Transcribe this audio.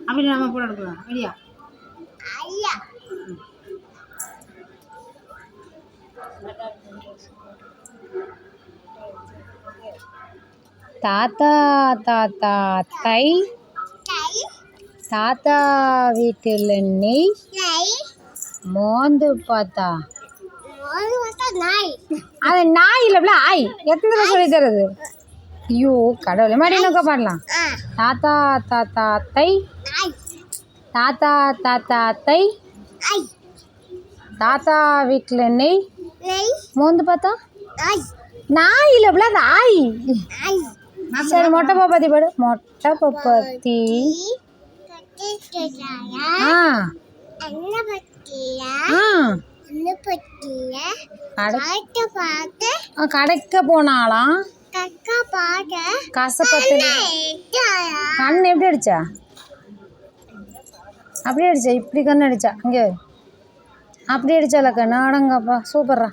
அப்படி நம்ம போட எடுக்கலாம் சரியா? தாத்தா தாத்தா தை தாத்தா வீட்டில் நெய் மோந்து பார்த்தா அது நாய் இல்லைல்ல ஆய். எத்தனை தடவை சொல்லி தருது? ஐயோ கடவுளை மாதிரி நோக்க பாடலாம். தாத்தா தாத்தா தை தாத்தா தாத்தா தை தாத்தா வீட்டில் நெய் மோந்து பார்த்தா நாய் இல்லைல்ல அது ஆய். சரி மொட்டை பப்பாத்தி பாடு. மொட்டை பப்பாத்தி கடைக்க போனாலாம் கசப்பத்தில் கண் எப்படி அடிச்சா? அப்படியே அடிச்சா இப்படி கண் அடிச்சா. இங்கே அப்படி அடிச்சால கண்ணு. அடங்கப்பா சூப்பர்ரா.